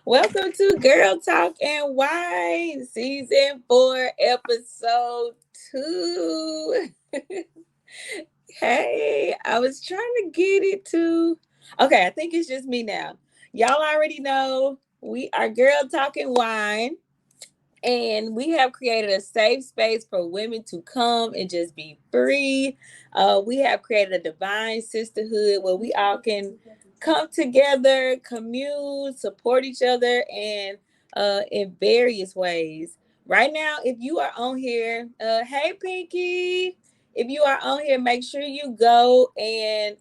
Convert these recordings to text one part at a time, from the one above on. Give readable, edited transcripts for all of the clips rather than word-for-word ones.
Welcome to Girl Talk and Wine, Season 4, Episode 2. Hey, I was trying to get it to. Okay, I think it's just me now. Y'all already know we are Girl Talking Wine, and we have created a safe space for women to come and just be free. We have created a divine sisterhood where we all can come together, commune, support each other, and in various ways. Right now, if you are on here, hey Pinky, if you are on here, make sure you go and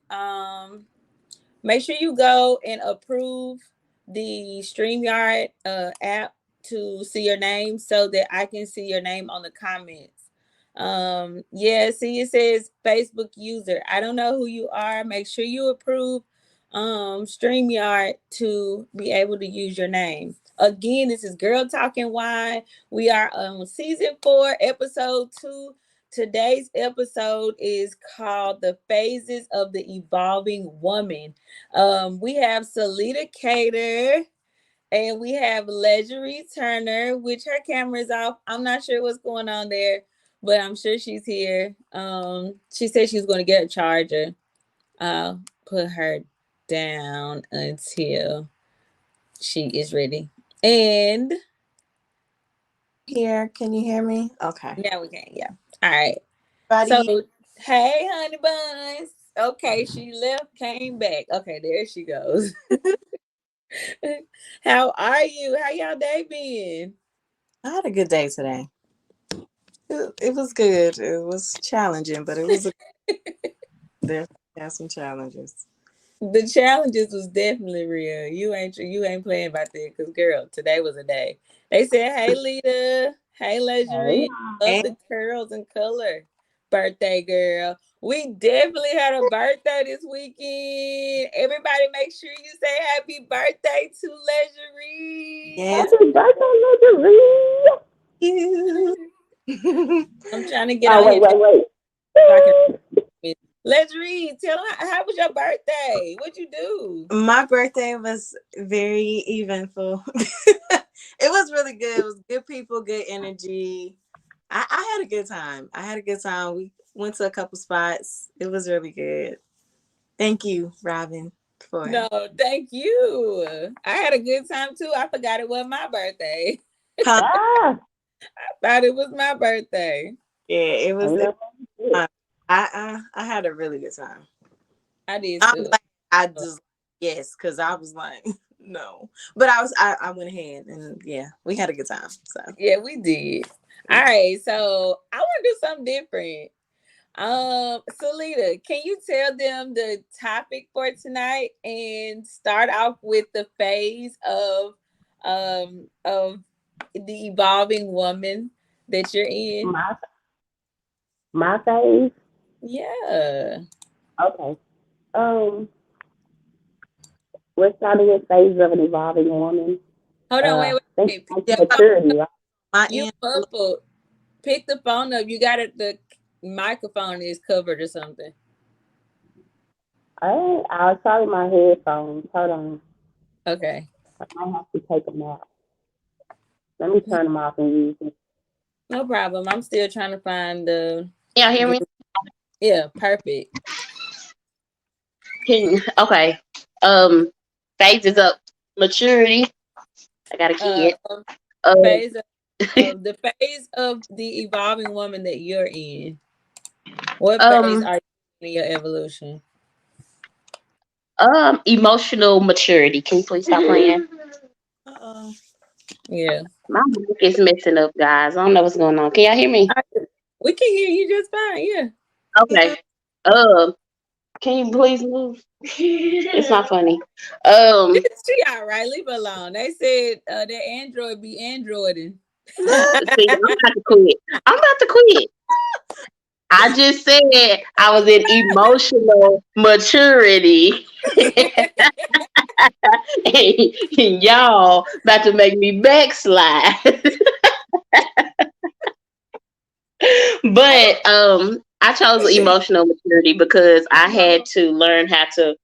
approve the StreamYard app to see your name so that I can see your name on the comments. Yeah, see it says Facebook user. I don't know who you are. Make sure you approve StreamYard to be able to use your name. Again, this is Girl Talking Wine. We are on season 4, episode 2. Today's episode is called The Phases of the Evolving Woman. We have Salita Cater and we have Legery Turner, which her camera is off. I'm not sure what's going on there, but I'm sure she's here. She said she's going to get a charger. I'll put her down until she is ready. And here, can you hear me? Okay. now we can, yeah. All right. So, Buddy. hey, honey buns. Okay, she left, came back. Okay, there she goes. How are you? How y'all day been? I had a good day today. It was good. It was challenging, but it was a there had some challenges. The challenges was definitely real. You ain't playing about that because girl, today was a day. They said, "Hey, Lita. Hey, Hey, Legery. Love And the curls and color. Birthday girl. We definitely had a birthday this weekend. Everybody, make sure you say happy birthday to Legery. yes, happy birthday, Legery. you. I'm trying to get Oh, on wait, here wait, wait. so I can. Let's read. Tell them how was your birthday? What'd you do? My birthday was very eventful. It was really good. It was good people, good energy. I had a good time. I had a good time. We went to a couple spots. It was really good. Thank you, Robin, for No, thank you. I had a good time too. I forgot it was my birthday. huh? Ah, Thought it was my birthday. Yeah, it was. ain't It nothing. was fun. I had a really good time. I did I'm too. glad I just yes, because I was like no, but I went ahead and yeah, we had a good time. So Yeah, we did. All right, so I want to do something different. Salita, can you tell them the topic for tonight and start off with the phase of the evolving woman that you're in? My my phase. Yeah. Okay. Um, we're starting with phase of an evolving woman. Hold on, wait, Think wait. Pick like yeah, the phone maturity, up. right? my You end. muffled. Pick the phone up. You got it. The microphone is covered or something. I'll try my headphones. Hold on. Okay. I might have to take them out. Let me turn them off and use them. No problem. I'm still trying to find the. Y'all hear me? Yeah, perfect. Okay. Um, phases up maturity. I got a Uh, kid. Um, phase of the phase of the evolving woman that you're in. What phase um, are you in your evolution? emotional maturity. Can you please stop playing? Uh-oh. Yeah. My mic is messing up, guys. I don't know what's going on. Can y'all hear me? I, we can hear you just fine. Yeah. Okay. Um, can you please move? It's not funny. Um, She all right. Leave her alone. They said that Android be Androiding. see, I'm about to quit. I'm about to quit. I just said I was in emotional maturity. And y'all about to make me backslide. But I chose emotional maturity because I had to learn how to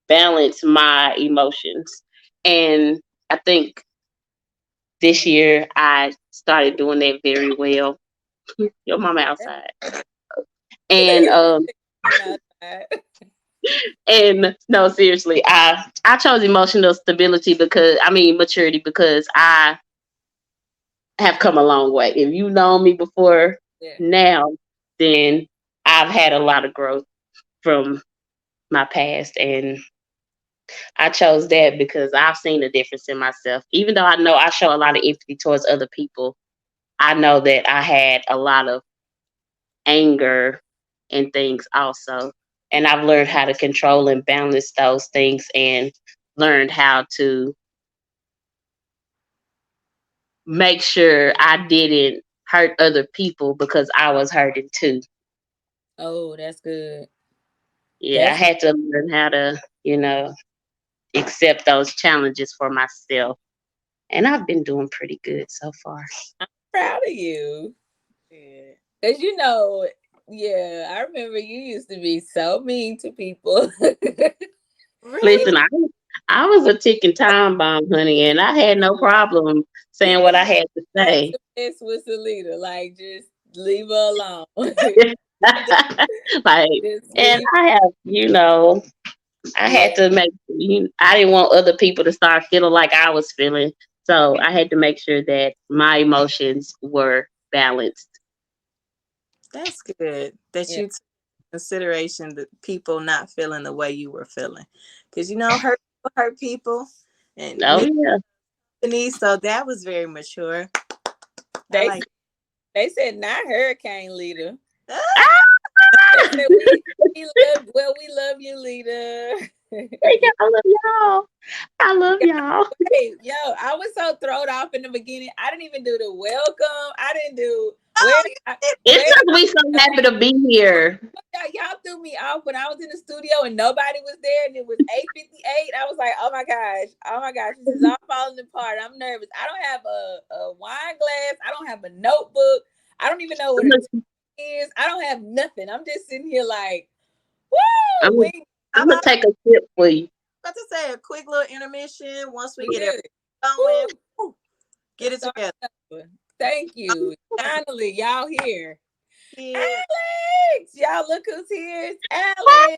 balance my emotions. And I think this year I started doing that very well. Your mama outside. And and no, seriously, I chose emotional stability because maturity, because I have come a long way. If you know me before Yeah. now, then I've had a lot of growth from my past, and I chose that because I've seen a difference in myself. Even though I know I show a lot of empathy towards other people, I know that I had a lot of anger and things also. And I've learned how to control and balance those things, and learned how to make sure I didn't hurt other people because I was hurting too. Oh, that's good. Yeah, I That's had to learn how to, accept those challenges for myself. And I've been doing pretty good so far. proud of you. Yeah. Cause yeah, I remember you used to be so mean to people. Really? Listen, I was a ticking time bomb, honey, and I had no problem You saying what I never had to had say. to mess with Salita. Like, just leave her alone. Like, Just and leave. I have, I Yeah, had to I didn't want other people to start feeling like I was feeling. So I had to make sure that my emotions were balanced. That's good that yeah. you took consideration the people not feeling the way you were feeling. Because, hurt people and Oh, need yeah. company. So that was very mature. I They like they said not hurricane leader. ah, Ah! They said we love you, leader. Thank you. I love y'all. I love Yeah, y'all. hey, yo, I was so thrown off in the beginning. I didn't even do the welcome. I didn't do oh, It's where just we so happy to be here. y'all threw me off when I was in the studio and nobody was there and it was 8:58. I was like, oh my gosh, this is all falling apart. I'm nervous. I don't have a wine glass. I don't have a notebook. I don't even know what a tea is. I don't have nothing. I'm just sitting here like, I'm, woo, how I'm gonna about take a sip for you. about to say a quick little intermission once we we get it good. going. Woo, Woo, get let's it start together. over. Thank you. Finally, y'all here. Yeah. Alex, y'all look who's here. It's Alex.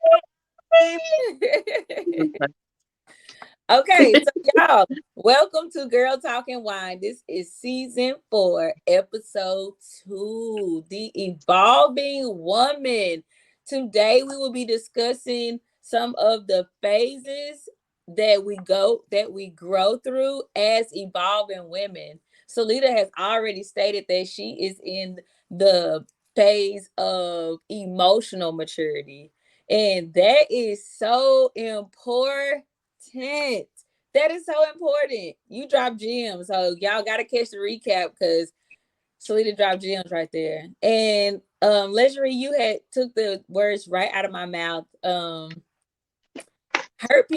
Okay, so y'all, welcome to Girl Talking Wine. This is season 4, episode 2, The Evolving Woman. Today we will be discussing some of the phases that we grow through as evolving women. Solita has already stated that she is in the phase of emotional maturity. And that is so important. That is so important. You drop gems. So y'all gotta catch the recap because Selena dropped gems right there. And Legendary, you had took the words right out of my mouth. Hurt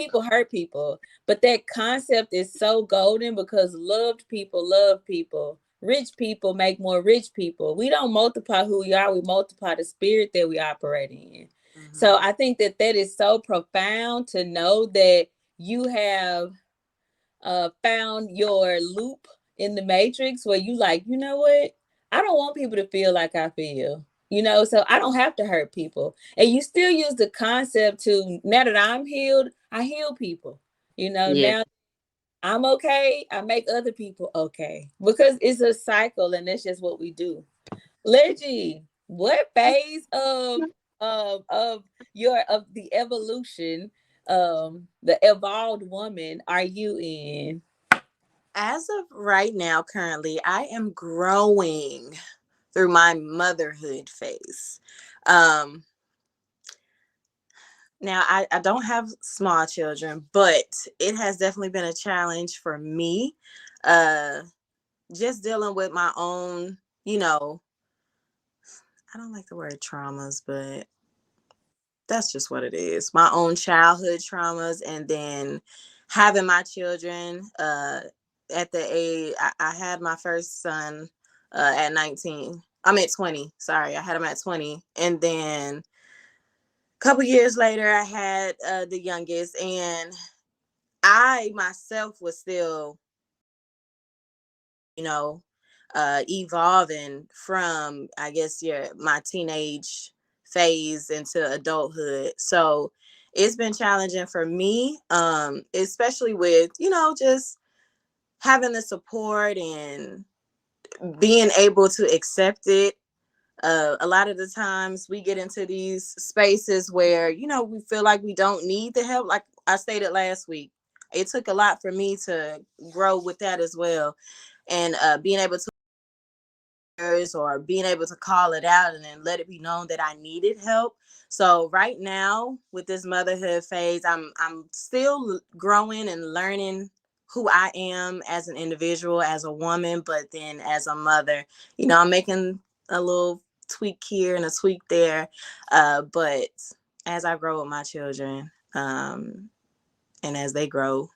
people. But that concept is so golden because loved people love people. Rich people make more rich people. We don't multiply who we are, we multiply the spirit that we operate in. So Mhm. I think that is so profound to know that you have found your loop in the matrix where you like, you know what? I don't want people to feel like I feel. So I don't have to hurt people. And you still use the concept to now that I'm healed, I heal people. Yeah. Now I'm okay, I make other people okay. Because it's a cycle and that's just what we do. Leggy, what phase of your of the evolution, the evolved woman are you in? As of right now, currently, I am growing through my motherhood phase. Um, Now, I don't have small children, but it has definitely been a challenge for me. Uh, just dealing with my own, I don't like the word traumas, but that's just what it is. My own childhood traumas, and then having my children at the age, I had my first son at 19. I'm at 20. Sorry, I had him at 20. And then a couple years later, I had the youngest. And I myself was still, you know, evolving from, I guess, my teenage phase into adulthood. So it's been challenging for me, especially with, just having the support and being able to accept it. A lot of the times we get into these spaces where, we feel like we don't need the help. Like I stated last week, it took a lot for me to grow with that as well. And being able to, or being able to call it out and then let it be known that I needed help. So right now with this motherhood phase, I'm still growing and learning who I am as an individual, as a woman, but then as a mother, I'm making a little tweak here and a tweak there. But as I grow with my children, and as they grow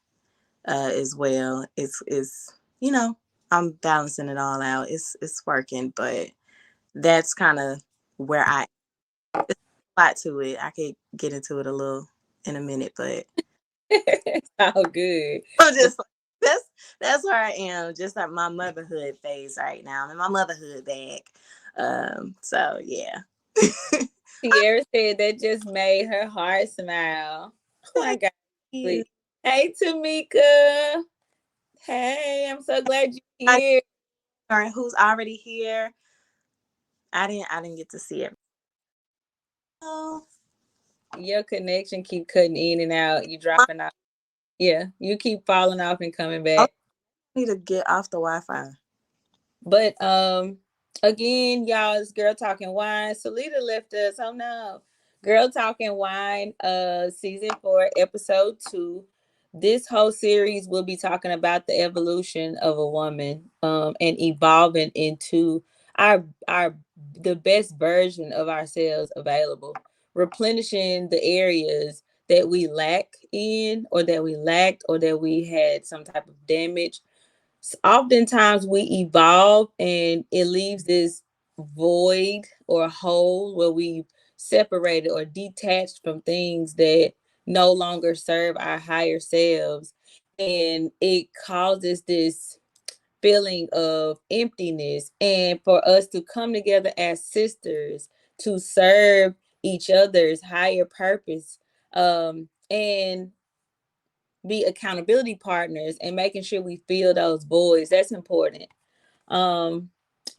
as well, it's I'm balancing it all out. It's working, but that's kind of where it's a lot to it. I could get into it a little in a minute, but It's all good. I'm just that's where I am, just like my motherhood phase right now. I'm in my motherhood bag. So yeah. Tierra said that just made her heart smile. Oh my Thank God. you. Sweet. Hey, Tamika. Hey, I'm so glad you're I here. who's already here. I didn't get to see it. Oh, Your connection keep cutting in and out. You I dropping out. Yeah, you keep falling off and coming I back. need to get off the Wi-Fi. But again, y'all, it's Girl Talking Wine. Salita left us. Oh no. Girl Talking Wine, season 4, episode 2. This whole series will be talking about the evolution of a woman, and evolving into our the best version of ourselves available, replenishing the areas that we lack in, or that we lacked, or that we had some type of damage. Oftentimes we evolve and it leaves this void or hole where we've separated or detached from things that no longer serve our higher selves. And it causes this feeling of emptiness. And for us to come together as sisters to serve each other's higher purpose, and be accountability partners and making sure we fill those voids. That's important. Um,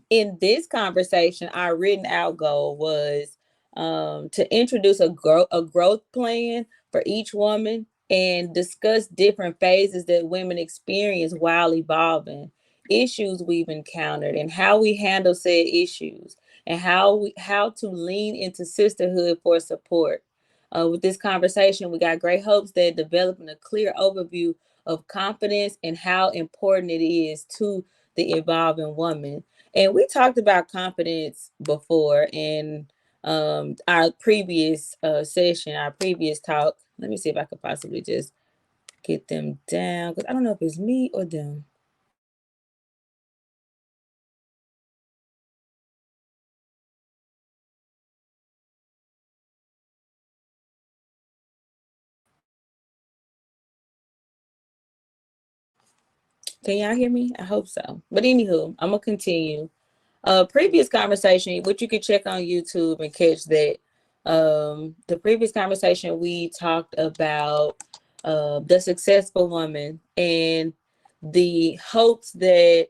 in this conversation, our written out goal was to introduce a growth plan for each woman and discuss different phases that women experience while evolving, issues we've encountered, and how we handle said issues, and how to lean into sisterhood for support. With this conversation, we got great hopes that developing a clear overview of confidence and how important it is to the evolving woman. And we talked about confidence before in our previous session, our previous talk. Let me see if I could possibly just get them down, because I don't know if it's me or them. Can y'all hear me? I hope so. But anywho, I'm gonna continue. Previous conversation, which you could check on YouTube and catch that. The previous conversation we talked about the successful woman and the hopes that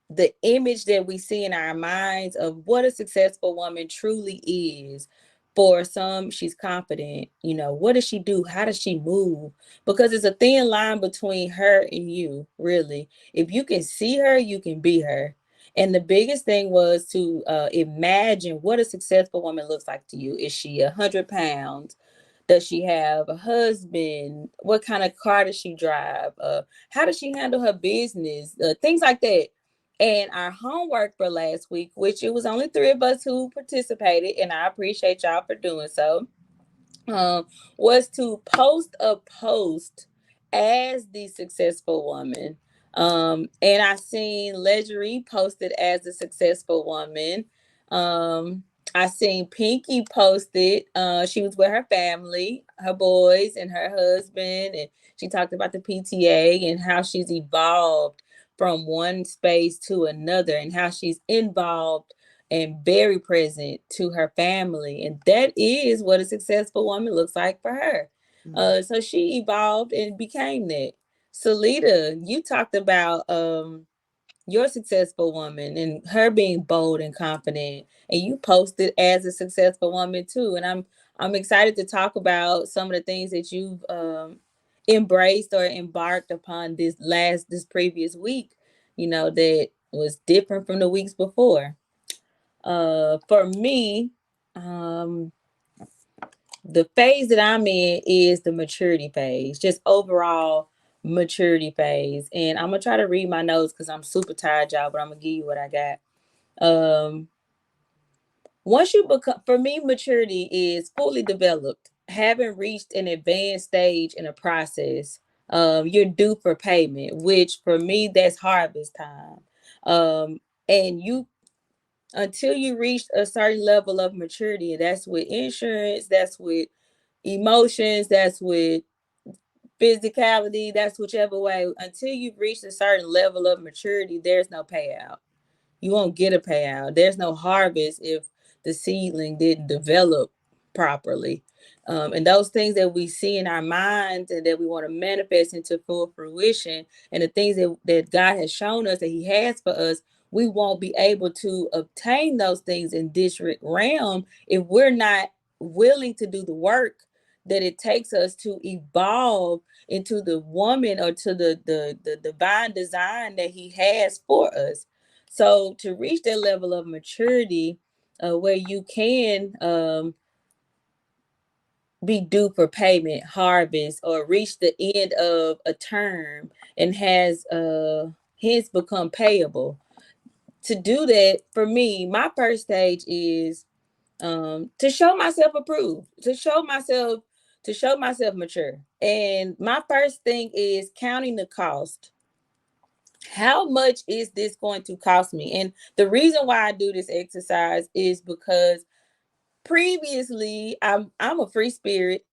the image that we see in our minds of what a successful woman truly is. For some, she's confident. What does she do? How does she move? Because it's a thin line between her and you, really. If you can see her, you can be her. And the biggest thing was to imagine what a successful woman looks like to you. Is she 100 pounds? Does she have a husband? What kind of car does she drive? How does she handle her business? Things like that. And our homework for last week, which it was only 3 of us who participated, and I appreciate y'all for doing so, was to post a post as the successful woman. And I seen Legerie posted as the successful woman. I seen Pinky posted. She was with her family, her boys, and her husband, and she talked about the PTA and how she's evolved from one space to another, and how she's involved and very present to her family, and that is what a successful woman looks like for her. So she evolved and became that. Salita, you talked about your successful woman and her being bold and confident, and you posted as a successful woman too, and I'm excited to talk about some of the things that you've embraced or embarked upon this previous week, that was different from the weeks before. For me, um the phase that I'm in is the maturity phase, just overall maturity phase. And I'm gonna try to read my notes because I'm super tired, y'all, but I'm gonna give you what I got. Um, Once you become, for me, maturity is fully developed, having reached an advanced stage in a process. You're due for payment, which for me, that's harvest time. And you until you reach a certain level of maturity, and that's with insurance, that's with emotions, that's with physicality, that's whichever way. Until you've reached a certain level of maturity, there's no payout. You won't get a payout. There's no harvest if the seedling didn't develop properly. And those things that we see in our minds and that we want to manifest into full fruition, and the things that God has shown us that He has for us, we won't be able to obtain those things in this realm if we're not willing to do the work that it takes us to evolve into the woman or to the divine design that He has for us. So to reach that level of maturity, where you can be due for payment, harvest, or reach the end of a term and has hence become payable. To do that, for me, my first stage is to show myself approved, to show myself mature. And my first thing is counting the cost. How much is this going to cost me? And the reason why I do this exercise is because previously I'm a free spirit.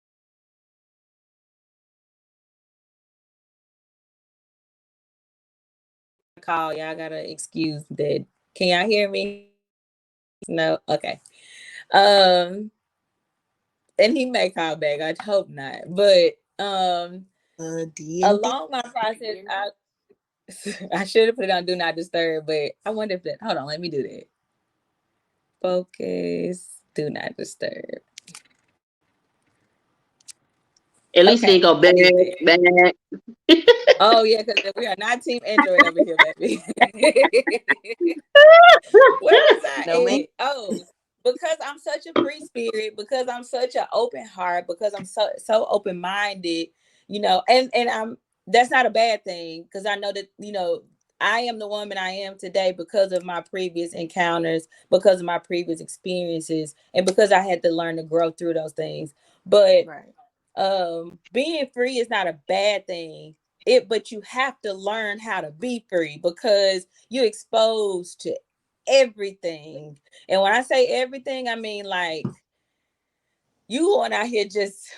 Call y'all gotta excuse that. Can y'all hear me? No, okay. Um, and he may call back. I hope not. But DND. along my process, I should have put it on do not disturb, but I wonder if that. Hold on, let me do that. Focus, do not disturb. At least it Okay, didn't go I back, did that. back. Oh yeah, because we are not team Android over here, baby. Where was No man. I at? Oh, because I'm such a free spirit, because I'm such an open heart, because I'm so open minded, and I'm that's not a bad thing because I know that I am the woman I am today because of my previous encounters, because of my previous experiences, and because I had to learn to grow through those things. But Right. being free is not a bad thing, but you have to learn how to be free because you're exposed to everything. And when I say everything, I mean like you going out here just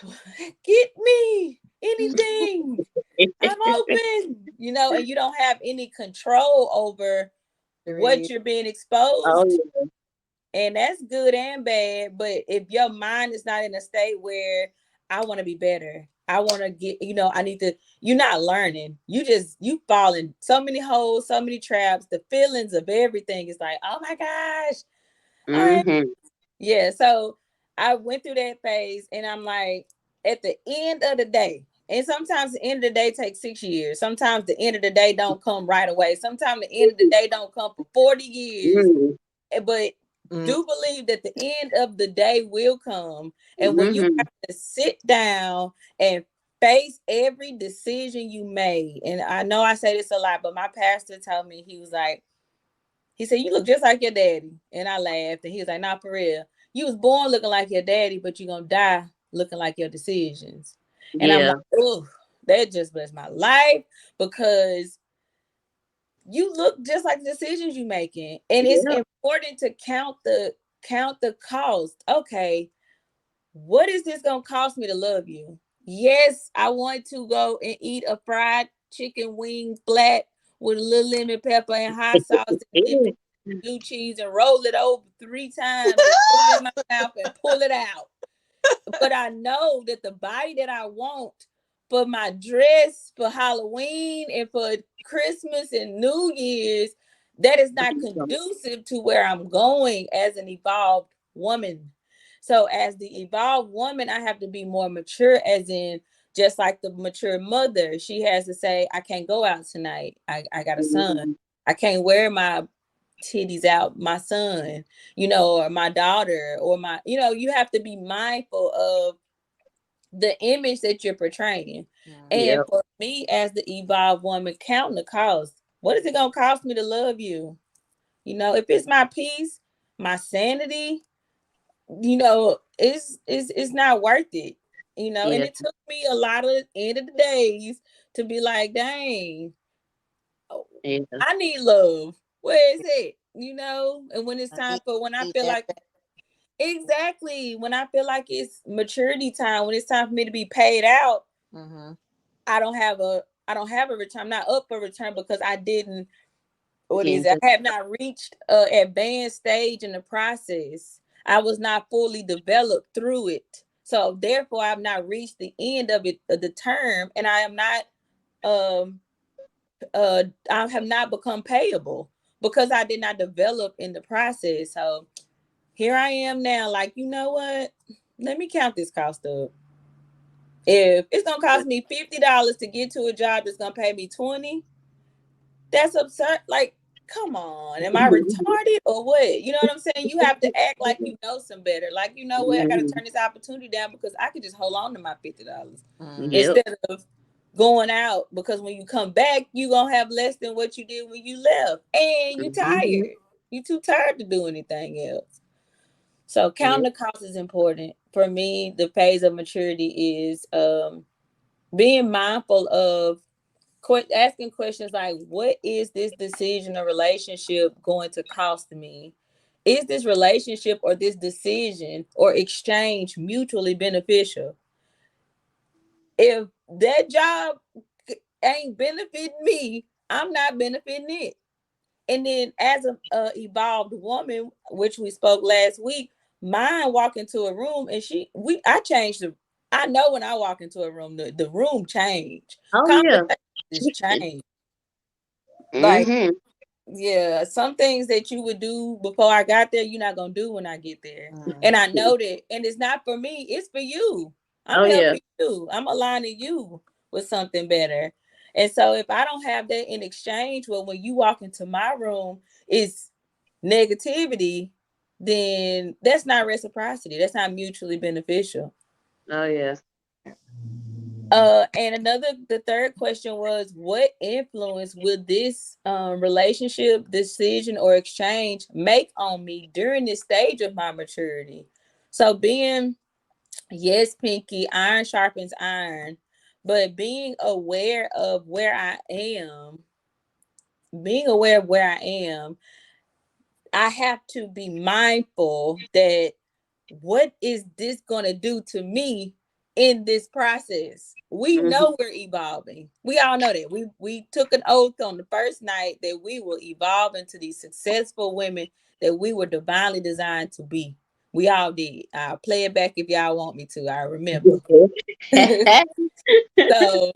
get me anything, I'm open, and you don't have any control over what you're being Oh exposed to. yeah. And that's good and bad. But if your mind is not in a state where I want to be better, I want to get, I need to, you're not learning. You fall in so many holes, so many traps. The feelings of everything is like, oh my gosh. All right. Mm-hmm. Yeah. So I went through that phase and I'm like, at the end of the day, and sometimes the end of the day takes 6 years. Sometimes the end of the day don't come right away. Sometimes the end of the day don't come for 40 years. Mm-hmm. But do believe that the end of the day will come. And when you Mm-hmm. have to sit down and face every decision you made, and I know I say this a lot, but my pastor told me, he said, you look just like your daddy. And I laughed. And he was like, not for real. You was born looking like your daddy, but you're going to die looking like your decisions. And I'm like, Yeah. oh, that just blessed my life because you look just like the decisions you making. And it's Yeah. important to count the cost. Okay, what is this gonna cost me to love you? Yes, I want to go and eat a fried chicken wing flat with a little lemon pepper and hot sauce and dip it in blue cheese and roll it over 3 times and put it in my mouth and pull it out. But I know that the body that I want for my dress for Halloween and for Christmas and New Year's, that is not conducive to where I'm going as an evolved woman. So as the evolved woman, I have to be more mature, as in just like the mature mother. She has to say, I can't go out tonight. I got a son. I can't wear my titties out, my son, or my daughter, or my, you have to be mindful of the image that you're portraying. And Yep. for me, as the evolved woman, counting the cost. What is it gonna cost me to love you? If it's my peace, my sanity, it's not worth it. And Yeah. it took me a lot of end of the days to be like, dang, Yeah. I need love. Where is it? And when it's time for, when I Need feel that like, exactly, when I feel like it's maturity time, when it's time for me to be paid out, mm-hmm. I don't have a return. I'm not up for return because I didn't, what is Again, it? I have not reached a advanced stage in the process. I was not fully developed through it. So therefore I've not reached the end of it, of the term, and I am not um I have not become payable because I did not develop in the process. So here I am now, like, you know what? Let me count this cost up. If it's gonna cost me $50 to get to a job that's gonna pay me 20, that's absurd. Like, come on, am I retarded or what? You know what I'm saying? You have to act like you know some better. Like, you know what? I gotta turn this opportunity down because I could just hold on to my $50 yep. instead of going out, because when you come back, you gonna have less than what you did when you left, and you Mhm. tired. You too tired to do anything else. So counting Yep. the cost is important. For me, the phase of maturity is being mindful of asking questions like, what is this decision or relationship going to cost me? Is this relationship or this decision or exchange mutually beneficial? If that job ain't benefiting me, I'm not benefiting it. And then as a evolved woman, which we spoke last week, mine walk into a room and I changed I know when I walk into a room, the room changed. Oh yeah. Conversation is changed. Like, Mhm. yeah, some things that you would do before I got there, you're not gonna do when I get there. And Mm-hmm. I know that. And it's not for me, it's for you. I'm Oh yeah. helping you. I'm aligning you with something better. And so if I don't have that in exchange, well, when you walk into my room, it's negativity, then that's not reciprocity. That's not mutually beneficial. Oh yeah. And the third question was, what influence will this relationship, decision, or exchange make on me during this stage of my maturity? So being, yes, Pinky, iron sharpens iron, but being aware of where I am, I have to be mindful that what is this going to do to me in this process? We Mhm. know we're evolving. We all know that. We took an oath on the first night that we will evolve into these successful women that we were divinely designed to be. We all did. I'll play it back if y'all want me to. I remember. So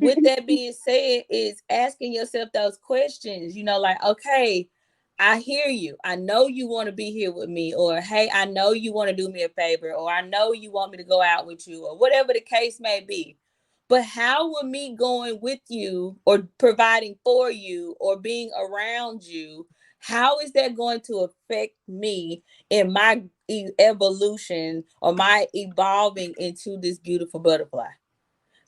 with that being said, is asking yourself those questions, like, okay, I hear you. I know you want to be here with me, or hey, I know you want to do me a favor, or I know you want me to go out with you, or whatever the case may be. But how will me going with you or providing for you or being around you, how is that going to affect me in my evolution or my evolving into this beautiful butterfly?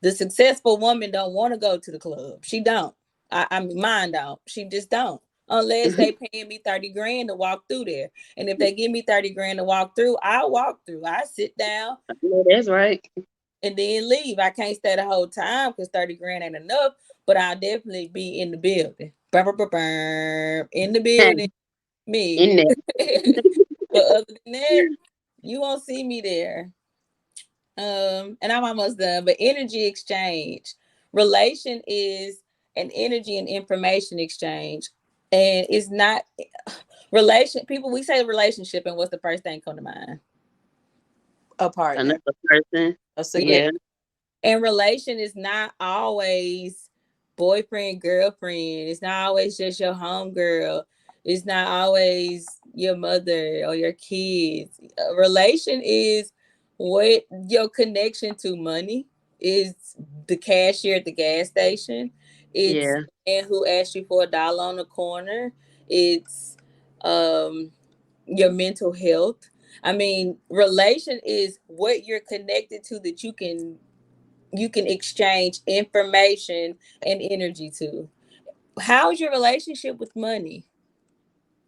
The successful woman don't want to go to the club. She don't. I mean, mine don't. She just don't. Unless they paying me 30 grand to walk through there. And if they give me 30 grand to walk through, I'll walk through. I sit down No, that's right. and then leave. I can't stay the whole time because 30 grand ain't enough, but I'll definitely be in the building. In the building. Me. In there. But other than that, you won't see me there. And I'm almost done. But energy exchange, relation is an energy and information exchange, and it's not relation. People, we say relationship, and what's the first thing come to mind? A partner, Another person. a Yeah. significant. Yeah. And relation is not always boyfriend, girlfriend. It's not always just your homegirl. It's not always your mother or your kids. A relation is what your connection to money is, the cashier at the gas station. It's Yeah. the man who asked you for $1 on the corner. It's um your mental health. I mean, relation is what you're connected to that you can exchange information and energy to. How's your relationship with money?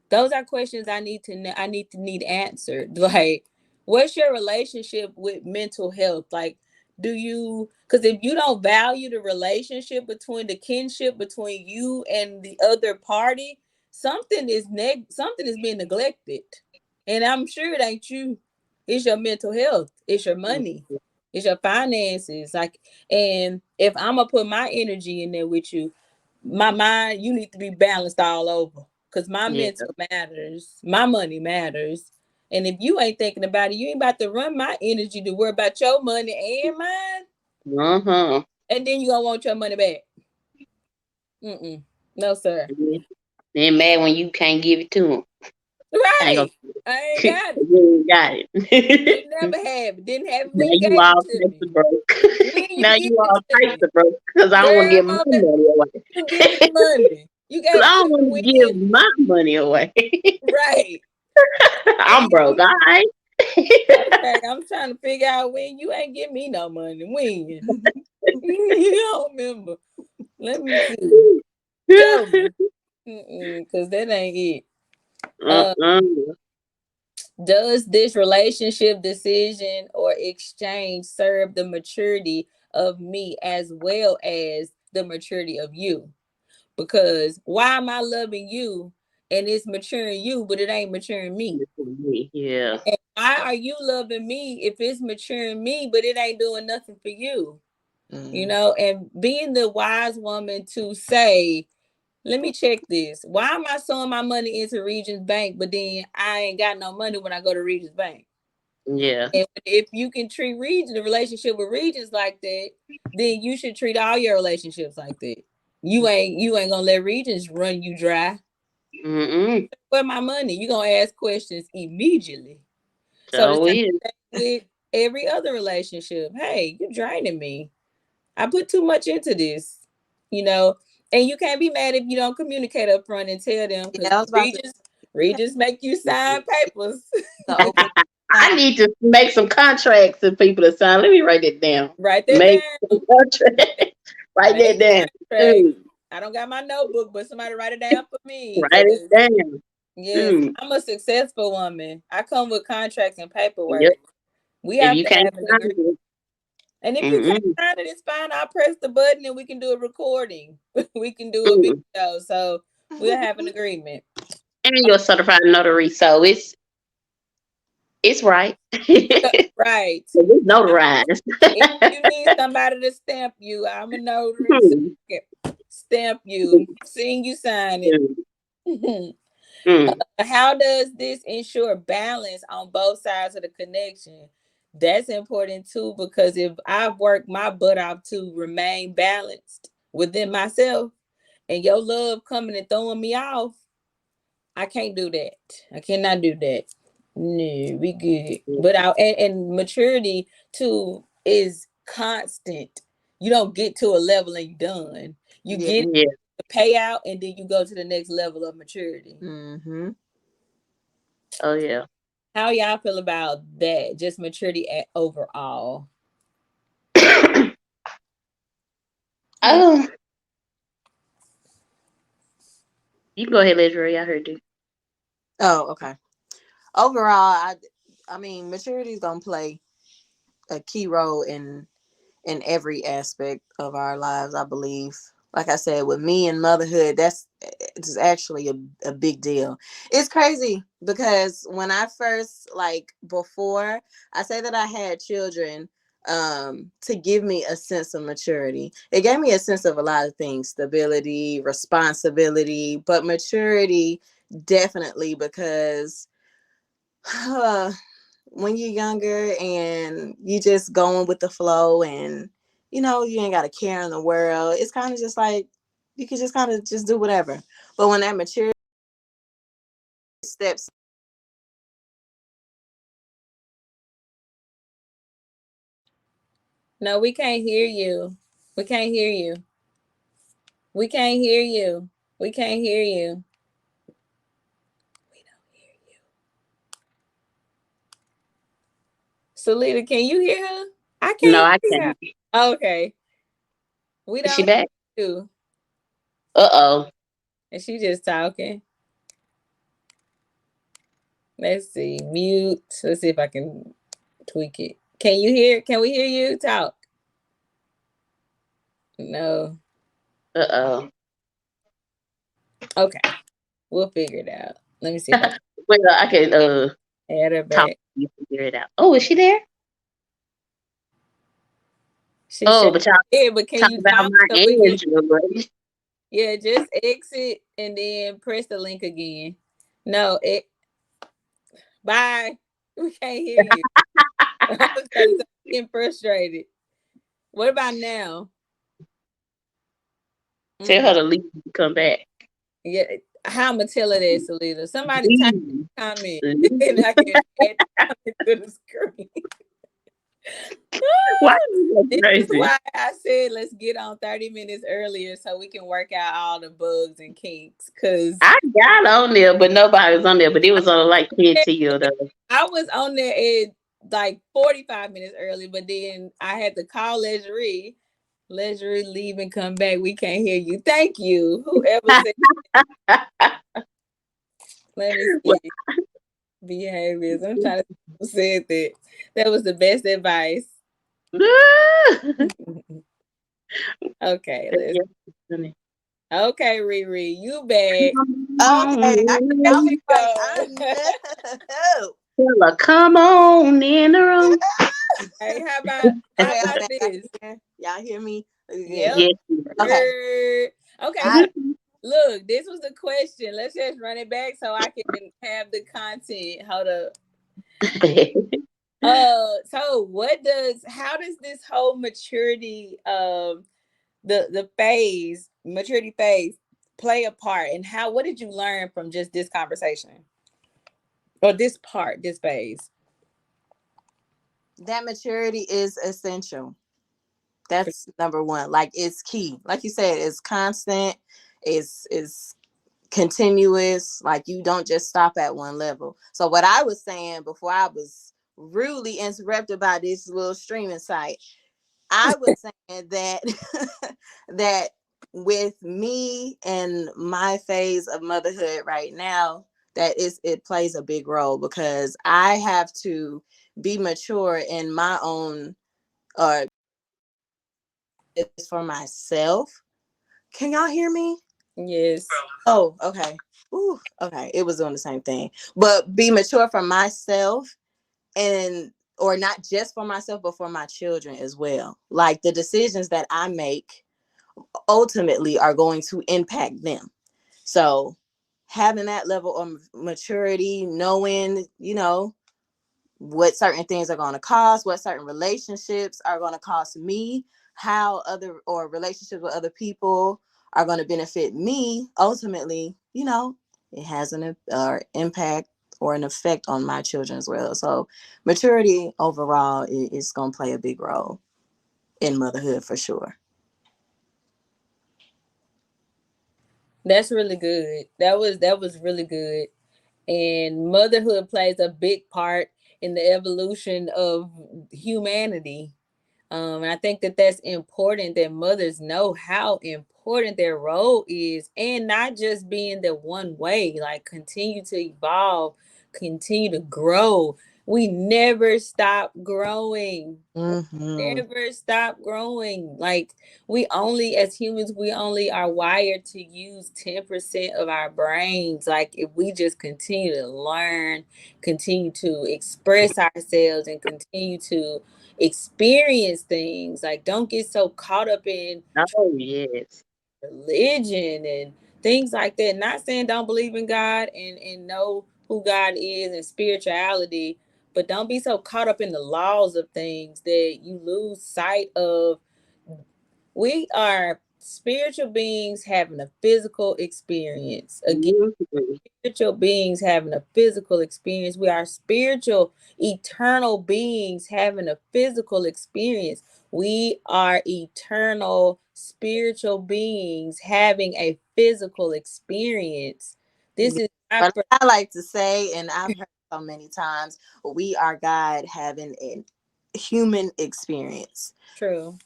Those are questions I need to know. I need answered. Like, what's your relationship with mental health? Like, do you? Because if you don't value the relationship between the kinship between you and the other party, something is being neglected, and I'm sure it ain't you. It's your mental health. It's your money. It's your finances. Like, and if I'm gonna put my energy in there with you, my mind, you need to be balanced all over. Cause my Yeah. mental matters, my money matters. And if you ain't thinking about it, you ain't about to run my energy to worry about your money and mine. Uh-huh. And then you gonna want your money back. Mm-mm. No, sir. Then mad when you can't give it to them. I ain't Right. gonna. I ain't got it. You ain't got it. Ain't never have it. Didn't have it Now when you you gave it all to types me. of broke. When you Now give you it all to types me. of broke because I don't want to give my Girl, money away. you give me the money. You Because gave I it don't to want to me give when. my money away. Right. And I'm you broke, don't. all right? Okay, I'm trying to figure out when you ain't give me no money. When? You don't remember. Let me see. Show me. Because that ain't it. Uh, uh-uh. does this relationship decision or exchange serve the maturity of me as well as the maturity of you? Because why am I loving you and it's maturing you, but it ain't maturing me? Yeah. And why are you loving me if it's maturing me, but it ain't doing nothing for you? You Mm. know, and being the wise woman to say, let me check this. Why am I sewing my money into Regions Bank, but then I ain't got no money when I go to Regions Bank? Yeah. And if you can treat Regions, the relationship with Regions like that, then you should treat all your relationships like that. You ain't gonna let Regions run you dry. Mm-mm. Where my money? You gonna ask questions immediately. So the So same is. thing with every other relationship. Hey, you're draining me. I put too much into this, you know. And you can't be mad if you don't communicate up front and tell them, Yeah, because I was about to Regis make you sign papers. the open I need to make some contracts for people to sign. Let me write it down. Write that Make some down. contracts. Write that Make down. contract. Ooh, I don't got my notebook, but somebody write it down for me. write it Cause down. yes, Ooh, I'm a successful woman. I come with contracts and yep. paperwork. We If have you to can't have an sign agreement. it, And if you can't mm-mm, sign it, it's fine. I'll press the button and we can do a recording. We can do a mm. video. So we'll have an agreement. And you're a certified notary, so it's right. Right. It's notarized. If you need somebody to stamp you, I'm a notary. So Hmm. I can stamp you, seeing you sign it. Mm, mm. How does this ensure balance on both sides of the connection? That's important too, because if I've worked my butt off to remain balanced within myself and your love coming and throwing me off, I can't do that. I cannot do that. No, we good. But and maturity too is constant. You don't get to a level and you done. You yeah. get Yeah. the payout and then you go to the next level of maturity. Mm-hmm. Oh yeah. How y'all feel about that? Just maturity overall. Oh, you go ahead, Leslie. I heard you. Oh, okay. Overall, I mean, maturity is gonna play a key role in every aspect of our lives. I believe. Like I said, with me and motherhood, that's is actually a big deal. It's crazy because when I first, like, before I say that I had children, to give me a sense of maturity, it gave me a sense of a lot of things: stability, responsibility, but maturity definitely, because when you're younger and you just going with the flow, and you ain't got a care in the world, it's kind of just like you can just kind of just do whatever. But when that maturity steps, No, we can't hear you. We can't hear you. We can't hear you. We can't hear you. We don't hear you. Salita, can you hear her? I No, can't I hear can't. her. Okay. We Is she don't back? hear you. Uh-oh. And she just talking. Let's see. Mute. Let's see if I can tweak it. Can you hear? Can we hear you talk? No. Uh-oh. Okay. We'll figure it out. Let me see if I Well, I can can add her talk. back. You figure it out. Oh, is she there? She Oh, said, but y'all yeah, but can talk you about talk my so we can? Android. Yeah, just exit and then press the link again. No, it. Bye. We can't hear you. I'm getting frustrated. What about now? Tell her Mm-mm. to leave and come back. Yeah, how I'ma tell her that, Salita? Somebody type in Leave. the comment and Leave. I can add the comment to the screen. Why you so This is crazy? why I said let's get on 30 minutes earlier so we can work out all the bugs and kinks. Cause I got on there, but nobody was on there. But it was on like 10 till though. I was on there at like 45 minutes early, but then I had to call Leisure. Leisure, leave and come back. We can't hear you. Thank you. Whoever said, let me Well, see. Behaviors. I'm trying to see who said that. That was the best advice. Okay, let's. yeah. Okay, Riri, you back. Come okay, on There I was she like, go. I know. Tell her, come on in the room. Hey, how Okay, about okay, this? y'all hear me? Yep. Good. Yes. Okay, Okay, so I look, this was the question. Let's just run it back so I can have the content. Hold up. So how does this whole maturity the phase, maturity phase play a part, and what did you learn from just this conversation? Or this phase? that maturity is essential. That's number one. Like, it's key. Like you said, it's constant. It's continuous. Like, you don't just stop at one level. So what I was saying before I was rudely interrupted by this little streaming site, I was saying that that with me and my phase of motherhood right now, it plays a big role because I have to be mature in my own, or it's for myself. Can y'all hear me? Yes. Oh, okay. Ooh, okay. It was doing the same thing. But be mature for myself, and or not just for myself, but for my children as well. Like, the decisions that I make ultimately are going to impact them. So having that level of maturity, knowing, what certain things are going to cost, what certain relationships are going to cost me, how other or relationships with other people are going to benefit me. Ultimately, it has an impact or an effect on my children as well. So maturity overall is going to play a big role in motherhood for sure. That's really good. That was really good. And motherhood plays a big part in the evolution of humanity. And I think that that's important that mothers know how important their role is, and not just being the one way, like continue to evolve, continue to grow. We never stop growing. Mm-hmm. Never stop growing. Like, we only, as humans, we only are wired to use 10% of our brains. Like, if we just continue to learn, continue to express ourselves, and continue to experience things, like, don't get so caught up in Oh yes. religion and things like that. Not saying don't believe in God and know who God is and spirituality, but don't be so caught up in the laws of things that you lose sight of. We are spiritual beings having a physical experience. Again, Mhm. spiritual beings having a physical experience. We are spiritual, eternal beings having a physical experience. We are eternal, spiritual beings having a physical experience. This Yeah. is not But for I like to say, and I've heard so many times, we are God having a human experience. true.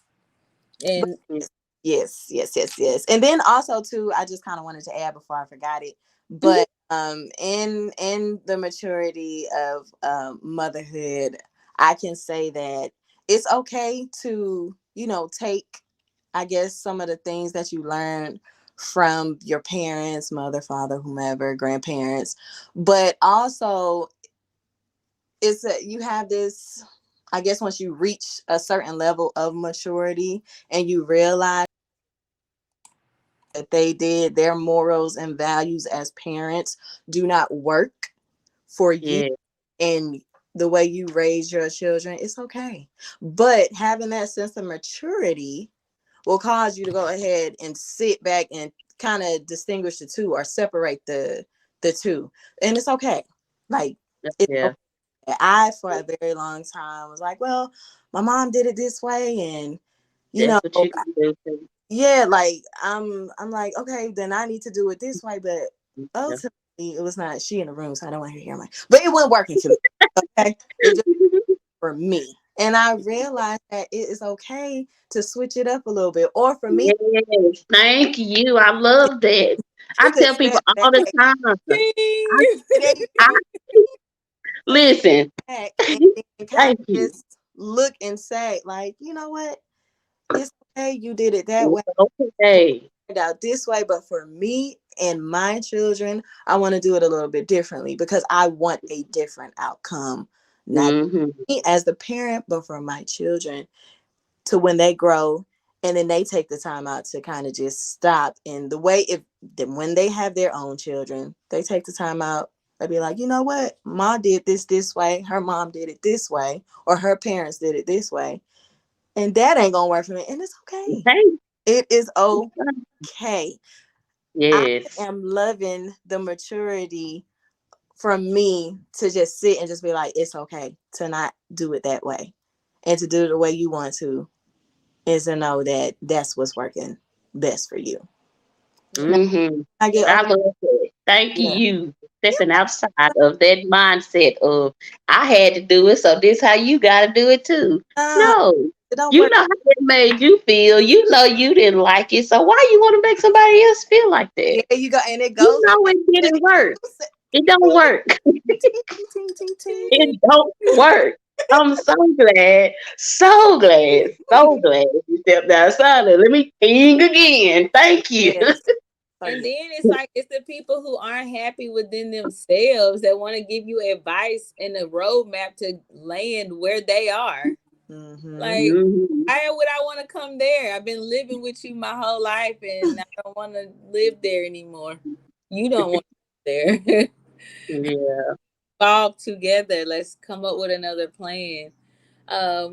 But And yes. And then also too, I just kind of wanted to add before I forgot it. mhm, But in the maturity of motherhood, I can say that it's okay to, take, I guess, some of the things that you learn from your parents, mother, father, whomever, grandparents, but also it's that you have this, I guess, once you reach a certain level of maturity and you realize that they did, their morals and values as parents do not work for you Yeah. and the way you raise your children, it's okay. But having that sense of maturity will cause you to go ahead and sit back and kind of distinguish the two or separate the two. And it's okay. Like, it's Yeah. okay. I, for a very long time, was like, well, my mom did it this way, and you know, That's what you can do too. yeah, like I'm like, okay, then I need to do it this way, but Yeah. ultimately it was not, she in the room, so I don't want her to hear my, but it wasn't working for me. Okay. It just for me. And I realized that it is okay to switch it up a little bit. Or for me, Yes, thank you. I love that. I take a tell people step all the back. time. I, ding. There you I take a step listen. back and kind Thank of you. just look and say, like, you know what? It's okay, you did it that way. It's okay. Out this way, but for me and my children, I want to do it a little bit differently because I want a different outcome, not Hmm. me as the parent, but for my children, to when they grow and then they take the time out to kind of just stop. And the way, if then when they have their own children, they take the time out. They be like, you know what, mom did this way, her mom did it this way, or her parents did it this way, and that ain't gonna work for me, and it's okay. Hey. It is okay. I Yes. am loving the maturity from me to just sit and just be like, it's okay to not do it that way and to do it the way you want to, is to know that that's what's working best for you. Now, Hmm. I get I older. love it. Thank Yeah. you. Stepping outside of that mindset of I had to do it, so this how you gotta do it too. Uh, No. it don't You work. know how it made you feel. You know you didn't like it. So why you want to make somebody else feel like that? There you go. And it You goes know it back didn't work. to It don't work. ting, ting, ting, ting. It don't work. I'm so glad, so glad you stepped outside. Let me ping again. Thank you. Yes. So And yeah. then it's like it's the people who aren't happy within themselves that want to give you advice and a roadmap to land where they are. Mm-hmm. Like, Mhm. why would I want to come there? I've been living with you my whole life and I don't want to live there anymore. You don't want to live there. Yeah. Evolve together. Let's come up with another plan.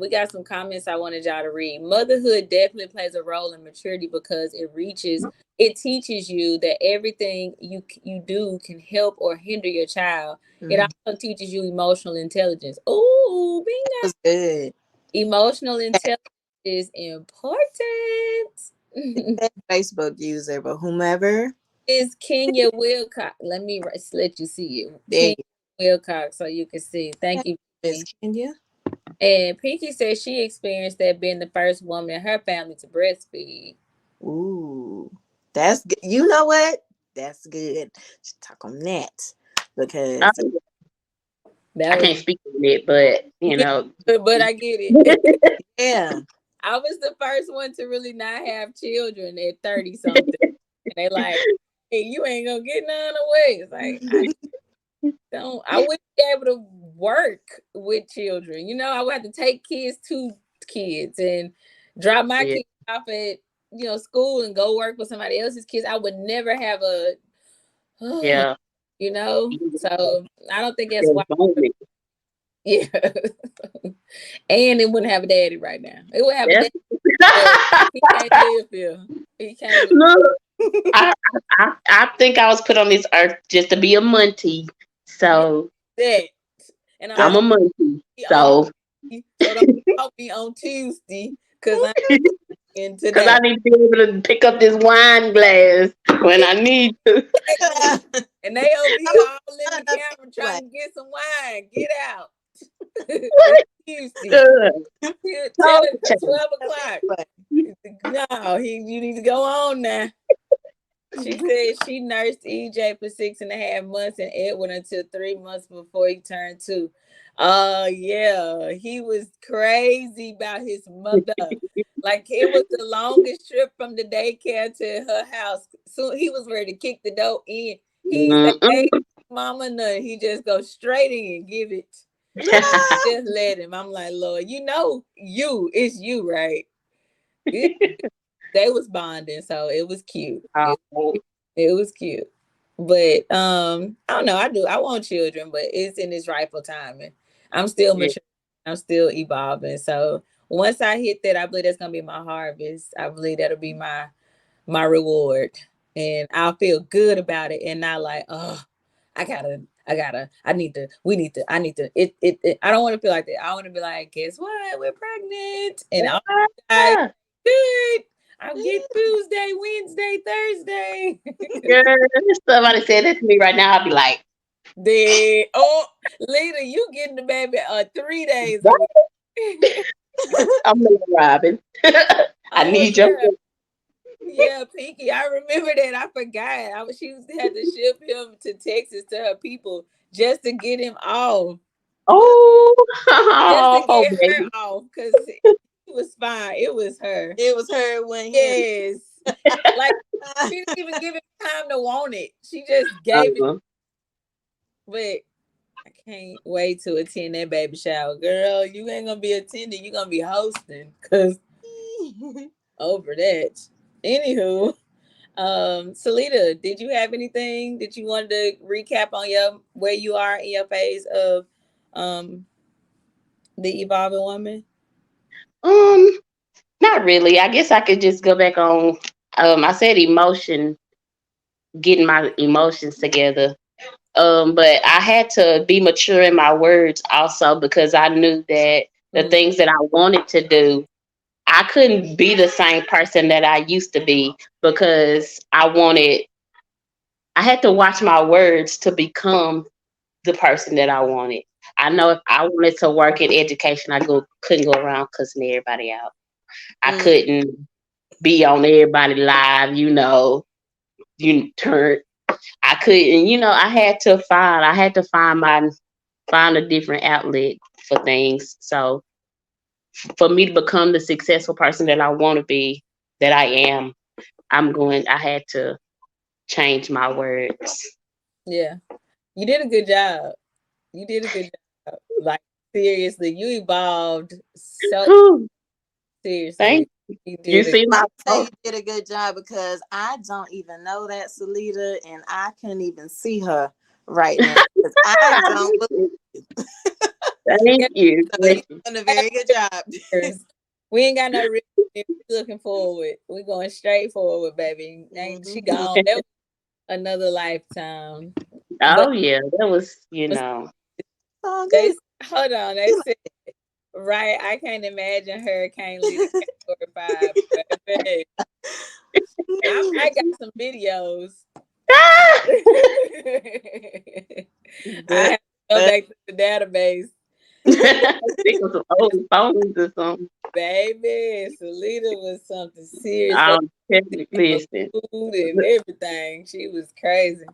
We got some comments I wanted y'all to read. Motherhood definitely plays a role in maturity because it teaches you that everything you do can help or hinder your child. It Mm-hmm. also teaches you emotional intelligence. Oh, That bingo! was good. Emotional intelligence is important. That Facebook user, but whomever, Is Kenya Wilcox? Let you see it. there Kenya Wilcox, so you can see. you Thank you, Miss Pinky. Kenya. And Pinky says she experienced that being the first woman in her family to breastfeed. Ooh, that's good. You know what? That's good. Should talk on that Oh, because That I was can't speak on it, but yeah, but I get it. Yeah. I was the first one to really not have children at 30 something. And they like, hey, you ain't gonna get none away. It's like I wouldn't be able to work with children. I would have to take kids to kids and drop my yeah, kids off at school and go work with somebody else's kids. I would never have a yeah. so I don't think that's Yeah, why. Yeah. And it wouldn't have a daddy right now. It would have a daddy, but he can't live here. He can't Look, I, I think I was put on this earth just to be a Monty. live So that. And I'm I'm That's a Monty. be on So so don't call me on Tuesday because I'm in because today. I need to be able to pick up this wine glass when I need to. Exactly. And they'll be I'm all in the a camera play. trying to get some wine. Get out. It's Tuesday. Tell Total it change. 12 o'clock. No, you need to go on now. She said she nursed EJ for 6.5 months and Edward until 3 months before he turned 2. Yeah, he was crazy about his mother. Like it was the longest trip from the daycare to her house. So he was ready to kick the door in. He said, "Hey, Mm-mm. mama, no." He just go straight in, give it. Just let him. I'm like, Lord, it's you, right? It, they was bonding, so it was cute. Oh, It was cute. But I don't know. I want children, but it's in its rightful timing. I'm still yeah, mature. I'm still evolving. So once I hit that, I believe that's gonna be my harvest. I believe that'll be my reward. And I'll feel good about it and not like, oh, I need to I don't want to feel like that. I want to be like, guess what? We're pregnant. And I'll be like, yeah. good. I'll get Tuesday, Wednesday, Thursday. Girl, if somebody said that to me right now, I'd be like, Then later you getting the baby 3 days a what? week. I'm not Robin. I Oh need your yeah. Yeah, Pinky. I remember that. I forgot. She had to ship him to Texas to her people just to get him off. oh, Just to oh, oh, get her baby. off. Cause he was fine. It was her. It was her when him. Yes. Like she didn't even give him time to want it. She just gave it. Uh-huh. But I can't wait to attend that baby shower. Girl, you ain't gonna be attending, you're gonna be hosting. Cause over that. Anywho, Salita, did you have anything that you wanted to recap on your where you are in your phase of um the evolving woman? Um, Not really. I guess I could just go back on. I said getting my emotions together. But I had to be mature in my words also because I knew that the Mm, things that I wanted to do, I couldn't be the same person that I used to be because I had to watch my words to become the person that I wanted. I know if I wanted to work in education, couldn't go around cussing everybody out. I Mm, couldn't be on everybody live, you turn. I couldn't, I had to find a different outlet for things. So for me to become the successful person that I want to be, that I am, I had to change my words. yeah. You did a good job. You did a good job. Like seriously, you evolved so Whew, seriously. thank You you. did a See my I say growth. you did a good job because I don't even know that Salita, and I couldn't even see her right now because I don't believe it. Thank you. So you Thank you. done a very good job. We ain't got no real looking forward. We going straight forward, baby. Ain't she Mhm. gone? That was another lifetime. But Oh yeah, that was, Oh, they good. hold on. They said right. I can't imagine Hurricane leading category 5. Baby. I got some videos. I have to go But back to the database. Think of some old phones or something. Baby, Salita was something serious. They I'm listen. food and everything. She was crazy.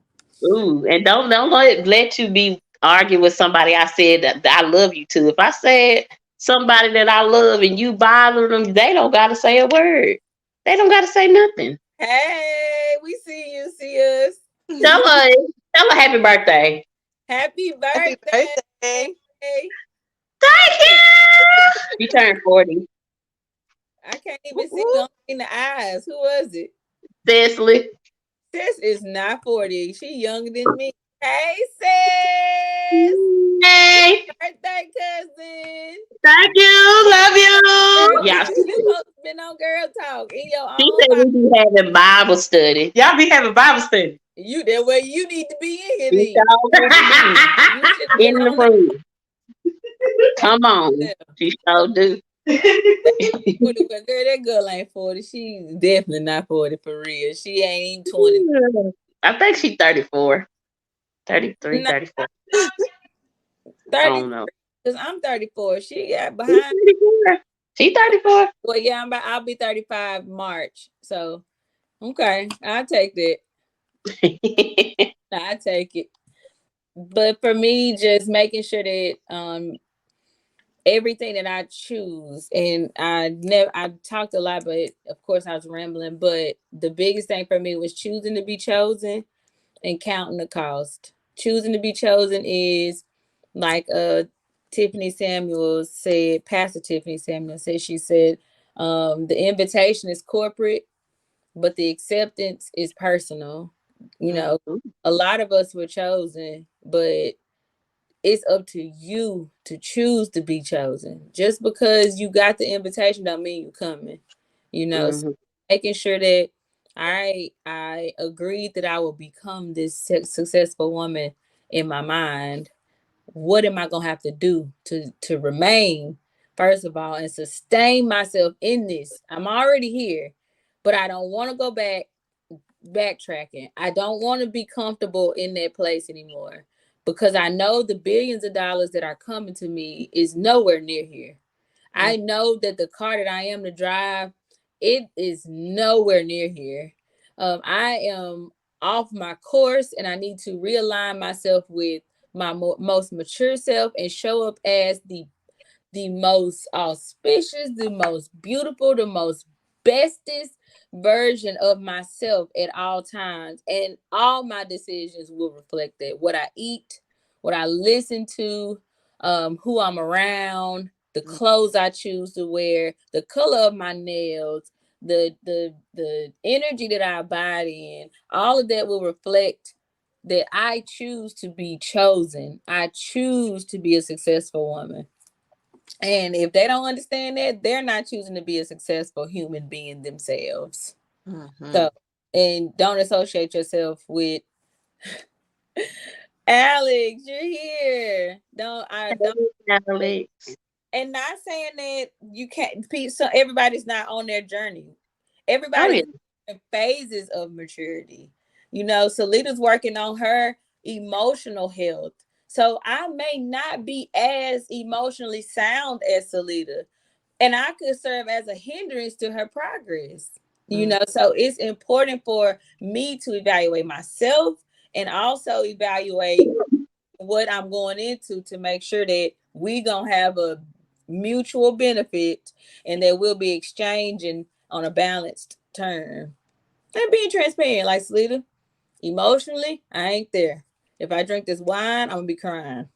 Ooh, and don't let you be argue with somebody I said that I love you to. If I said somebody that I love and you bother them, they don't gotta say a word. They don't gotta say nothing. Hey, we see you, see us. Tell her, tell her happy birthday. Happy Happy birthday. birthday. Thank you. She turned 40. I can't even Whoop, see you whoop. in the eyes. Who was it? Cecily. Sis is not 40. She younger than me. Hey, sis. Hey, Birthday cousin. thank you. Love you. Girl, Yeah, you supposed to been on Girl Talk in your she own said body. we be having Bible study. Y'all be having Bible study. You that way you need to be in here She then. sure You should have in been the on room. Come on. there. She sure do. 40, but girl, that girl ain't 40. She's definitely not 40 for real. She ain't even 20. I think she's 34. 33, Not 34. I 30 don't know. because I'm 34. She got She's behind. 34. She's 34. Well, yeah, I'll be 35 March. So okay, I'll take that. I take it. But for me, just making sure that everything that I choose, and I talked a lot, but of course I was rambling. But the biggest thing for me was choosing to be chosen and counting the cost. Choosing to be chosen is like Tiffany Samuels said, Pastor Tiffany Samuels said, she said, the invitation is corporate, but the acceptance is personal. You know, a lot of us were chosen, but it's up to you to choose to be chosen. Just because you got the invitation don't mean you coming. You know, so Mm-hmm. making sure that I agreed that I will become this successful woman in my mind. What am I gonna have to do to remain first of all and sustain myself in this? I'm already here, but I don't want to go backtracking. I don't want to be comfortable in that place anymore because I know the billions of dollars that are coming to me is nowhere near here. I know that the car that I am to drive, it is nowhere near here. I am off my course and I need to realign myself with my most mature self and show up as the most auspicious, the most beautiful, the most bestest version of myself at all times. And all my decisions will reflect that. What I eat, what I listen to, who I'm around, the clothes I choose to wear, the color of my nails, the energy that I abide in, all of that will reflect that I choose to be chosen. I choose to be a successful woman. And if they don't understand that, they're not choosing to be a successful human being themselves. Mm-hmm. So, and don't associate yourself with Alex. You're here. Don't. Alex. And not saying that you can't. So everybody's not on their journey. Oh, Everybody's yeah. in phases of maturity. You know, Salita's working on her emotional health. So I may not be as emotionally sound as Salita, and I could serve as a hindrance to her progress. You know, so it's important for me to evaluate myself and also evaluate what I'm going into to make sure that we gonna have a mutual benefit and that we'll be exchanging on a balanced term and being transparent. Like Salita, emotionally, I ain't there. If I drink this wine, I'm gonna be crying,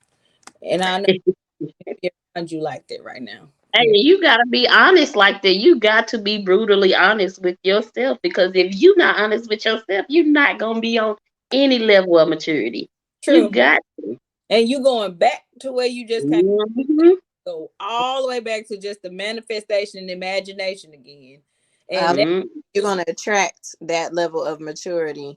and I know maybe around you like that right now. Hey, Yeah, you gotta be honest like that. You got to be brutally honest with yourself because if you're not honest with yourself, you're not gonna be on any level of maturity. You true. got to. And you going back to where you just came. Mhm. Go all the way back to just the manifestation and imagination again. I And think that, Mhm. you're gonna attract that level of maturity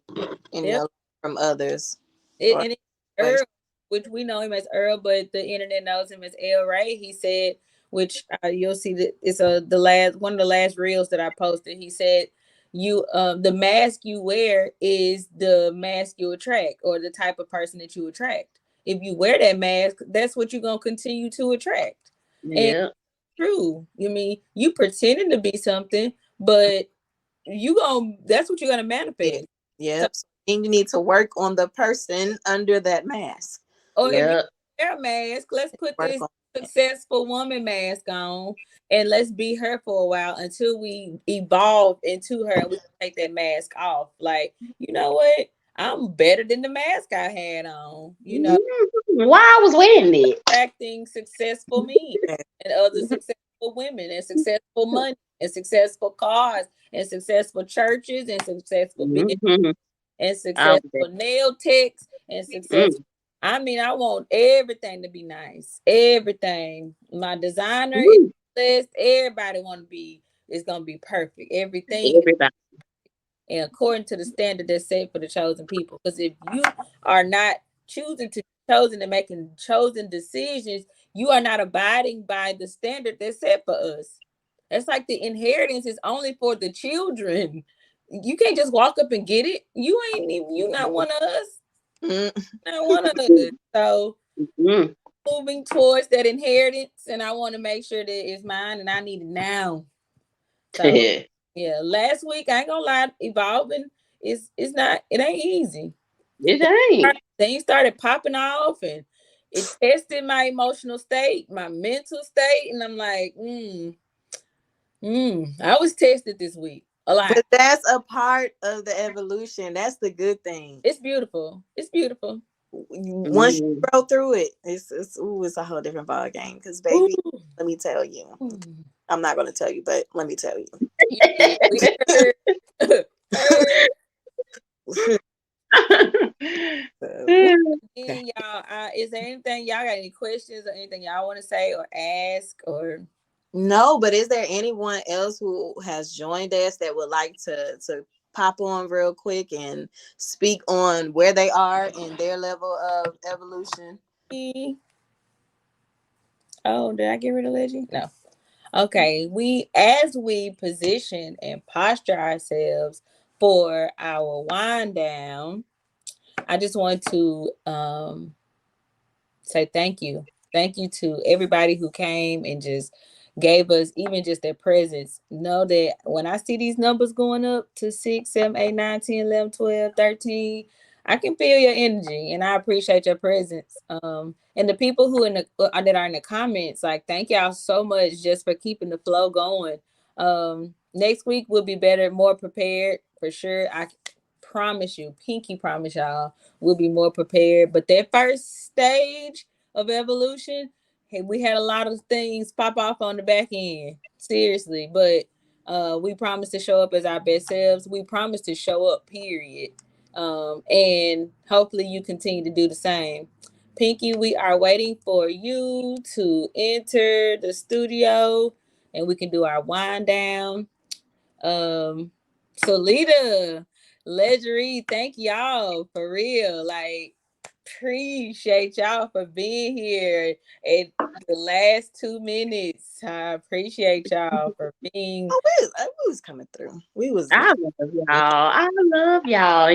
in yep, your life from others it, or and it's place. Earl, which we know him as Earl, but the internet knows him as L. Ray. He said, which you'll see that it's the last one of the last reels that I posted. He said, "You, the mask you wear is the mask you attract, or the type of person that you attract. If you wear that mask, that's what you're gonna continue to attract." And Yeah. true, you mean you pretending to be something, but you gonna that's what you're gonna Yeah. manifest. So Yep. So then you need to work on the person under that mask. Or if you Yeah. wear a mask, let's put Work this on it. successful woman mask on and let's be her for a while until we evolve into her and we can take that mask off. Like, you know what? I'm better than the mask I had on. You know, Why I was wearing it? attracting successful men and other Mhm. successful women and successful money and successful cars and successful churches and successful business Mhm. and I was there. successful nail techs and successful. Mm. I mean, I want everything to be nice. Everything. My designer is Woo. list. Everybody want to be. It's gonna be perfect. Everything Everybody. and according to the standard that's set for the chosen people. Because if you are not choosing to be chosen and making chosen decisions, you are not abiding by the standard that's set for us. That's like the inheritance is only for the children. You can't just walk up and get it. You ain't even you not one of us. Mm. Not one of us. So Mm. moving towards that inheritance, and I want to make sure that it's mine, and I need it now. So It yeah, last week I ain't gonna lie, evolving is not it ain't easy. ain't. Things started popping off, and it tested my emotional state, my mental state, and I'm like, I was tested this week a lot. But that's a part of the evolution. That's the good thing. It's beautiful. It's beautiful. Once you Mm. grow through it, it's a whole different ball game. Because Ooh. baby, let me tell you, I'm not gonna tell you, but let me tell you. Yeah, we heard. Heard. What- okay. And y'all, is there anything y'all got any questions or anything y'all want to say or ask or No, but is there anyone else who has joined us that would like to pop on real quick and speak on where they are in their level of evolution? oh, did I get rid of Leggy? No. Okay, as we position and posture ourselves for our wind down, I just want to say thank you. Thank you to everybody who came and just gave us even just their presence. Know that when I see these numbers going up to 6, 7, 8, 9, 10, 11, 12, 13, I can feel your energy and I appreciate your presence. And the people who in the that are in the comments, like thank y'all so much just for keeping the flow going. Next week we'll be better, more prepared for sure. I promise you, pinky promise y'all, we'll be more prepared. But that first stage of evolution, hey, we had a lot of things pop off on the back end. Seriously, but we promise to show up as our best selves. We promise to show up, period. And hopefully you continue to do the same. Pinky, we are waiting for you to enter the studio and we can do our wind down. Solita, Ledgery, thank y'all for real. Like, appreciate y'all for being here at the last 2 minutes. I appreciate y'all for being. Oh, we was coming through. We was I love y'all. I love y'all.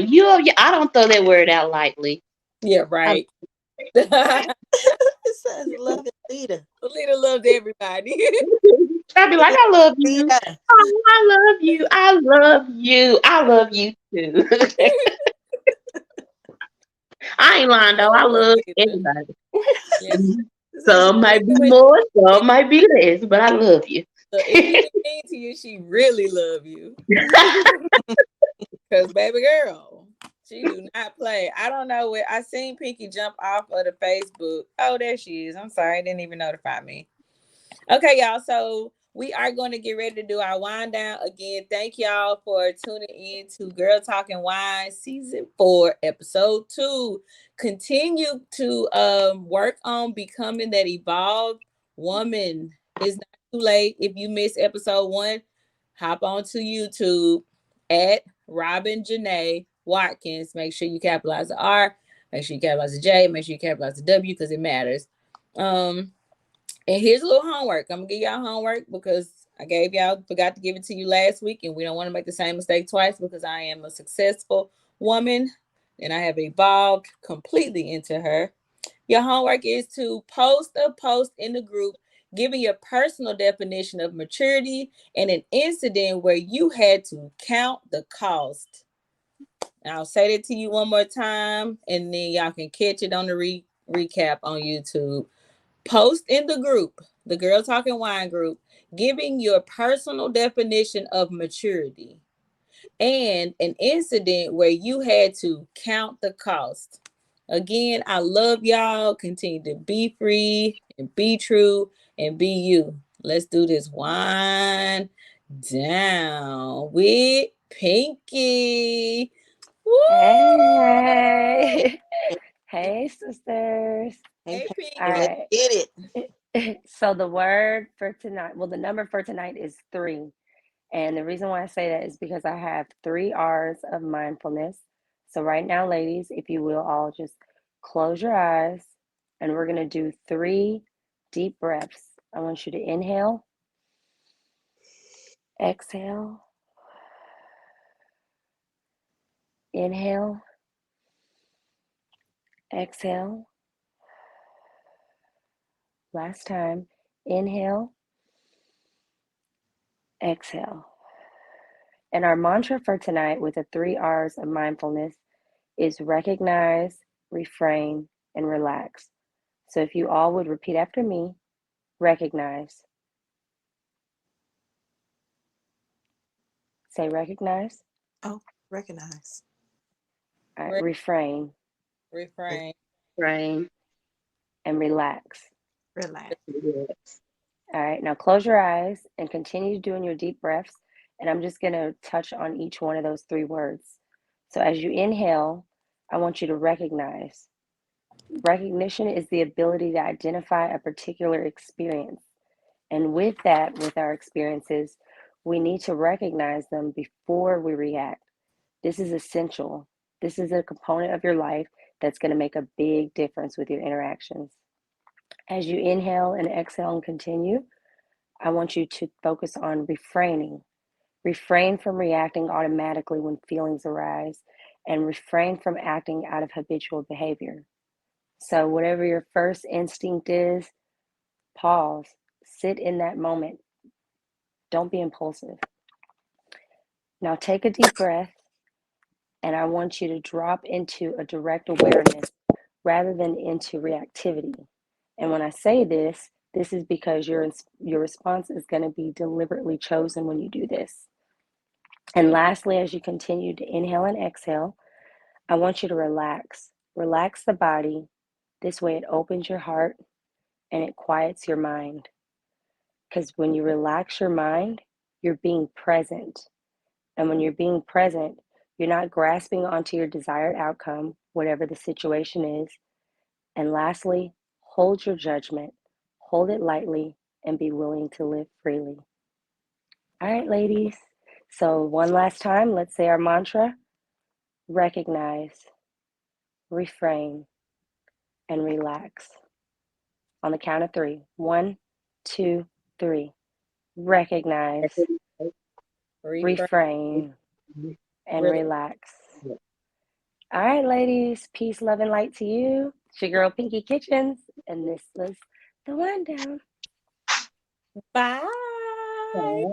I don't throw that word out lightly. Yeah, I, right. Solita it says love and leader. loved everybody. I be like, I love you. Leader. Oh, I love you. I love you. I love you too. I ain't lying though. Love I love Solita. everybody. Yeah. Some might be When more, some might be less, but I love you. so if she be mean to you, she really love you. Cause baby girl, she do not play. I don't know where I seen Pinky jump off of the Facebook. Oh, there she is. I'm sorry, didn't even notify me. Okay, y'all. So we are going to get ready to do our wind down again. Thank y'all for tuning in to Girl Talking Wine Season 4, Episode 2. Continue to work on becoming that evolved woman. It's not too late. If you missed Episode 1, hop on to YouTube at Robin Janae Watkins. Make sure you capitalize the R. Make sure you capitalize the J. Make sure you capitalize the W because it matters. And here's a little homework. I'm gonna give y'all homework because forgot to give it to you last week, and we don't want to make the same mistake twice because I am a successful woman and I have evolved completely into her. Your homework is to post a post in the group giving your personal definition of maturity and an incident where you had to count the cost. And I'll say that to you one more time, and then y'all can catch it on the recap on YouTube. Post in the group, the Girl Talking Wine group, giving your personal definition of maturity and an incident where you had to count the cost. Again, I love y'all. Continue to be free and be true and be you. Let's do this wine down with Pinky. Woo! Hey, hey, sisters. Hey, Hey, All Pinky, Pinky. let's right. get it. So the word for tonight, well, the number for tonight is three. And the reason why I say that is because I have three R's of mindfulness. So right now, ladies, if you will all just close your eyes and we're going to do three deep breaths. I want you to inhale, exhale, inhale, exhale. Last time, inhale, exhale. And our mantra for tonight with the three R's of mindfulness is recognize, refrain, and relax. So if you all would repeat after me, recognize. Say recognize. Oh, recognize. All right, Re- refrain refrain. Rain. and relax. Relax. Yes. All right, now close your eyes and continue doing your deep breaths. And I'm just going to touch on each one of those three words. So as you inhale, I want you to recognize. Recognition is the ability to identify a particular experience. And with that, with our experiences, we need to recognize them before we react. This is essential. This is a component of your life that's going to make a big difference with your interactions. As you inhale and exhale and continue, I want you to focus on refraining. Refrain from reacting automatically when feelings arise, and refrain from acting out of habitual behavior. So, whatever your first instinct is, pause, sit in that moment. Don't be impulsive. Now, take a deep breath, and I want you to drop into a direct awareness rather than into reactivity. And when I say this, this is because your response is going to be deliberately chosen when you do this. And lastly, as you continue to inhale and exhale, I want you to relax. Relax the body. This way, it opens your heart and it quiets your mind. Because when you relax your mind, you're being present. And when you're being present, you're not grasping onto your desired outcome, whatever the situation is. And lastly, hold your judgment, hold it lightly, and be willing to live freely. All right, ladies. So, one last time, let's say our mantra: recognize, refrain, and relax. On the count of three: one, two, three. Recognize, Refrain. refrain, and Relax. relax. All right, ladies. Peace, love, and light to you. It's your girl, Pinky Kitchens, and this was the One Down. Bye. Rain.